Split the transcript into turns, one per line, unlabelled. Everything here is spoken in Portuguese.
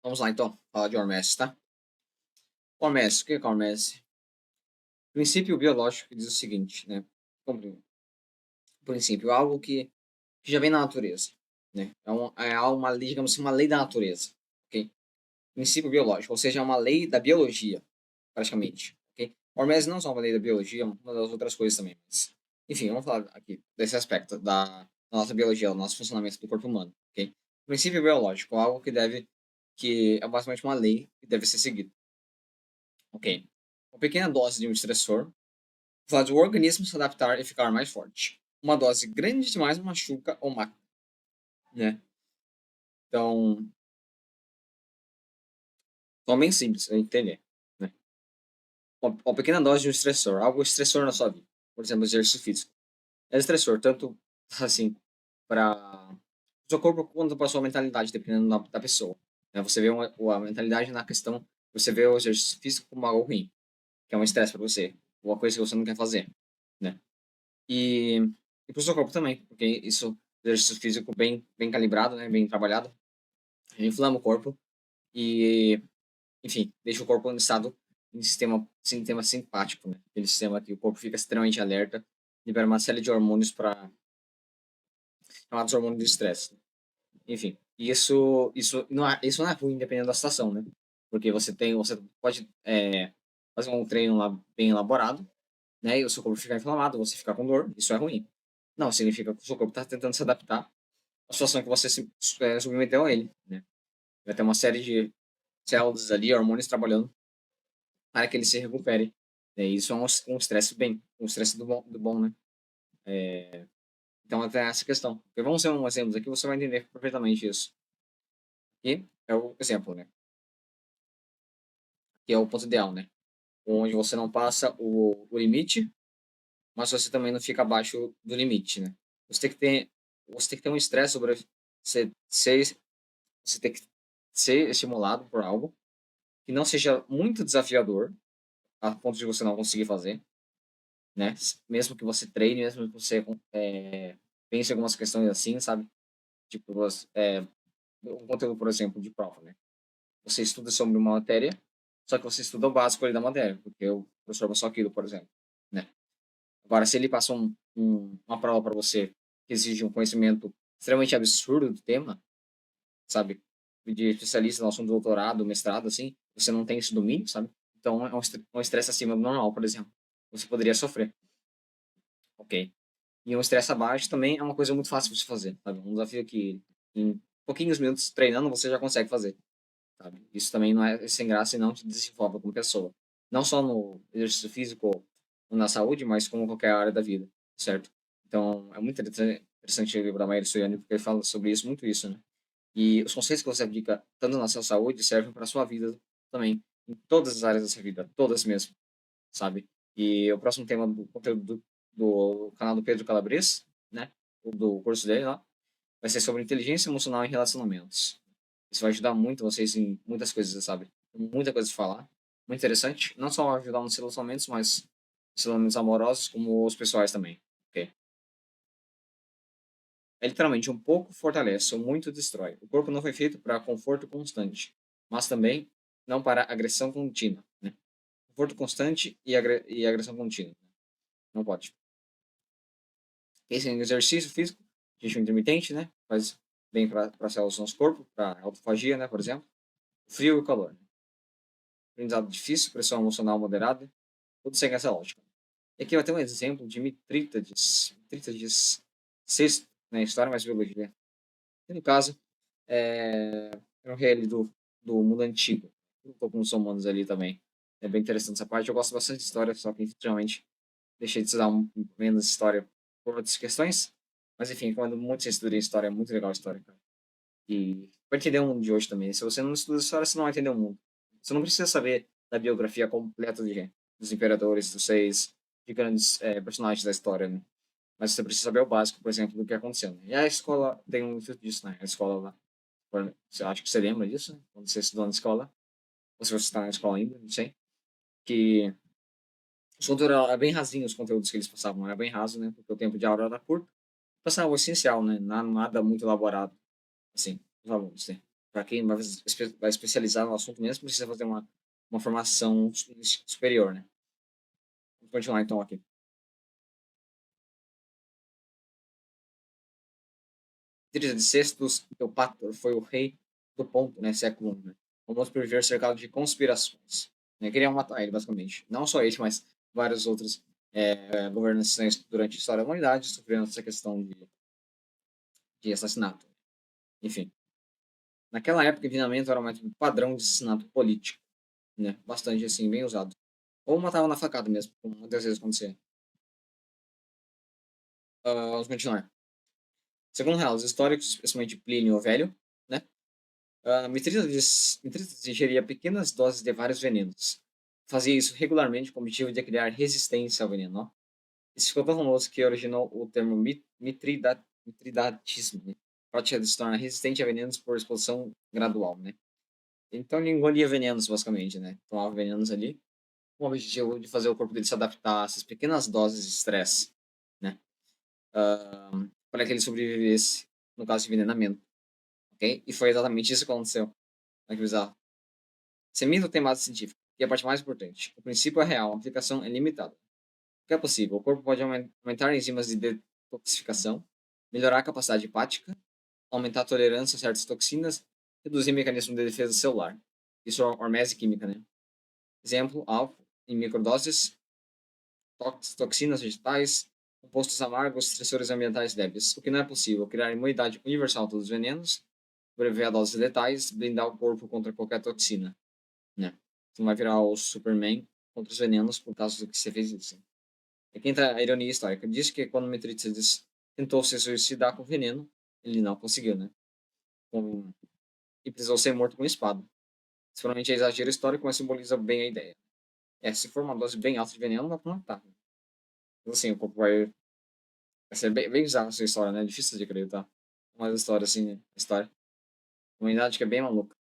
Vamos lá então, falar de hormesis, tá? Hormesis, o que é hormesis? O princípio biológico diz o seguinte, né? Como princípio, algo que já vem na natureza, né? Uma lei, digamos assim, uma lei da natureza, ok? Princípio biológico, ou seja, é uma lei da biologia, praticamente, ok? Hormesis não é só uma lei da biologia, é uma das outras coisas também, mas... Enfim, vamos falar aqui desse aspecto da nossa biologia, do nosso funcionamento do corpo humano, ok? Princípio biológico, algo que é basicamente uma lei que deve ser seguida. Ok. Uma pequena dose de um estressor faz o organismo se adaptar e ficar mais forte. Uma dose grande demais machuca ou mata, né? Então, é bem simples de entender, né? Uma pequena dose de um estressor, algo estressor na sua vida. Por exemplo, exercício físico. É estressor, tanto assim, para o seu corpo quanto para a sua mentalidade, dependendo da pessoa. Né? Você vê a mentalidade na questão, você vê o exercício físico como algo ruim, que é um estresse para você, uma coisa que você não quer fazer, né? E, e para o seu corpo também, porque isso, exercício físico bem calibrado, né, bem trabalhado, ele inflama o corpo e, enfim, deixa o corpo em estado, sistema simpático, né? Aquele sistema que o corpo fica extremamente alerta, libera uma série de hormônios para chamados hormônios do estresse. Enfim, isso não é ruim dependendo da situação, né? Porque você pode fazer um treino lá bem elaborado, né? E o seu corpo ficar inflamado, você ficar com dor, isso é ruim. Não, significa que o seu corpo está tentando se adaptar à situação que você submeteu a ele, né? Vai ter uma série de células ali, hormônios trabalhando para que ele se recupere. E isso é um estresse um estresse do bom, né? Então, até essa questão. Porque vamos ser um exemplo aqui, você vai entender perfeitamente isso. E é o exemplo, né? Que é o ponto ideal, né? Onde você não passa o limite, mas você também não fica abaixo do limite, né? Você tem que ter, você tem que ter um estresse sobre ser você tem que ser estimulado por algo que não seja muito desafiador, a ponto de você não conseguir fazer, né? Mesmo que você treine, mesmo que você pense em algumas questões assim, sabe? Tipo, um conteúdo, por exemplo, de prova, né? Você estuda sobre uma matéria, só que você estuda o básico ali da matéria, porque o professor passou aquilo, por exemplo, né? Agora, se ele passa uma prova para você que exige um conhecimento extremamente absurdo do tema, sabe? De especialista no assunto, doutorado, mestrado, assim, você não tem esse domínio, sabe? Então é um estresse acima do normal, por exemplo. Você poderia sofrer, ok? E um estresse abaixo também é uma coisa muito fácil de você fazer, sabe? Um desafio que em pouquinhos minutos treinando você já consegue fazer, sabe? Isso também não é sem graça e não te desenvolve como pessoa. Não só no exercício físico ou na saúde, mas como qualquer área da vida, certo? Então é muito interessante o livro da Maíra Soiani, porque ele fala sobre isso, muito isso, né? E os conceitos que você aplica tanto na sua saúde servem para a sua vida também, em todas as áreas da sua vida, todas mesmo, sabe? E o próximo tema do conteúdo do canal do Pedro Calabres, né? Do curso dele lá, vai ser sobre inteligência emocional e relacionamentos. Isso vai ajudar muito vocês em muitas coisas, sabe? Muita coisa de falar. Muito interessante. Não só ajudar nos relacionamentos, mas nos relacionamentos amorosos, como os pessoais também. Ok? É literalmente um pouco fortalece, ou muito destrói. O corpo não foi feito para conforto constante, mas também não para agressão contínua, né? Conforto constante e agressão contínua. Não pode. Esse é um exercício físico, jejum intermitente, né? Faz bem para as células do nosso corpo, para autofagia, né? Por exemplo. Frio e calor. Aprendizado difícil, pressão emocional moderada, tudo segue essa lógica. E aqui vai ter um exemplo de Mitrídates sexto, né? História mais biologia. E no caso, era um rei ali do mundo antigo. Um pouco nos romanos ali também. É bem interessante essa parte. Eu gosto bastante de história, só que efetivamente deixei de estudar menos história por outras questões. Mas enfim, quando muito se estuda história, é muito legal a história, cara. E para entender o mundo de hoje também. Se você não estuda história, você não vai entender o mundo. Você não precisa saber da biografia completa dos imperadores, dos reis, de grandes personagens da história, né? Mas você precisa saber o básico, por exemplo, do que aconteceu. Né? E a escola tem um intuito disso, né? A escola lá. Você acha que você lembra disso, né? Quando você estudou na escola, ou se você está na escola ainda, não sei, que os conteúdos eram bem rasinhos, os conteúdos que eles passavam, era bem raso, né? Porque o tempo de aula era curto. Passava o essencial, né? Nada muito elaborado, assim, os alunos, né? Para quem vai especializar no assunto mesmo, precisa fazer uma formação superior, né? Vamos continuar então aqui. Tríade de Sextus Eupátor foi o rei do Ponto, né? Século I, né? Famoso por viver cercado de conspirações. Né? Queriam matar ele, basicamente. Não só ele, mas vários outros governantes durante a história da humanidade sofrendo essa questão de assassinato. Enfim. Naquela época, envenenamento era um método padrão de assassinato político, né? Bastante, assim, bem usado. Ou matava na facada mesmo, como muitas vezes acontecia. Vamos continuar. Segundo relatos históricos, especialmente Plínio o Velho, né? Mitrídates ingeria pequenas doses de vários venenos. Fazia isso regularmente com o objetivo de criar resistência ao veneno. Ó. Isso ficou tão famoso que originou o termo mitridatismo, né? Prática de se tornar resistente a venenos por exposição gradual, né? Então ele engolia venenos, basicamente, né? Tomava venenos ali, com o objetivo de fazer o corpo dele se adaptar a essas pequenas doses de estresse, né? Para que ele sobrevivesse no caso de envenenamento, ok? E foi exatamente isso que aconteceu. Olha que bizarro. Esse mito tem base científica, e a parte mais importante. O princípio é real, a aplicação é limitada. O que é possível? O corpo pode aumentar enzimas de detoxificação, melhorar a capacidade hepática, aumentar a tolerância a certas toxinas, reduzir o mecanismo de defesa celular. Isso é hormese química, né? Exemplo, álcool em microdoses, toxinas vegetais, compostos amargos, estressores ambientais débeis. O que não é possível, criar imunidade universal a todos os venenos, sobreviver a doses letais, blindar o corpo contra qualquer toxina, né? Você não vai virar o Superman contra os venenos por causa do que você fez isso. E quem tá a ironia histórica diz que quando Mitrídates tentou se suicidar com veneno, ele não conseguiu, né? E precisou ser morto com espada. Isso provavelmente é exagero histórico, mas simboliza bem a ideia. Se for uma dose bem alta de veneno, não dá pra matar. Mas assim, o corpo vai ser bem bizarro essa história, né? Difícil de acreditar. Uma história assim, né? História. Uma humanidade que é bem maluca.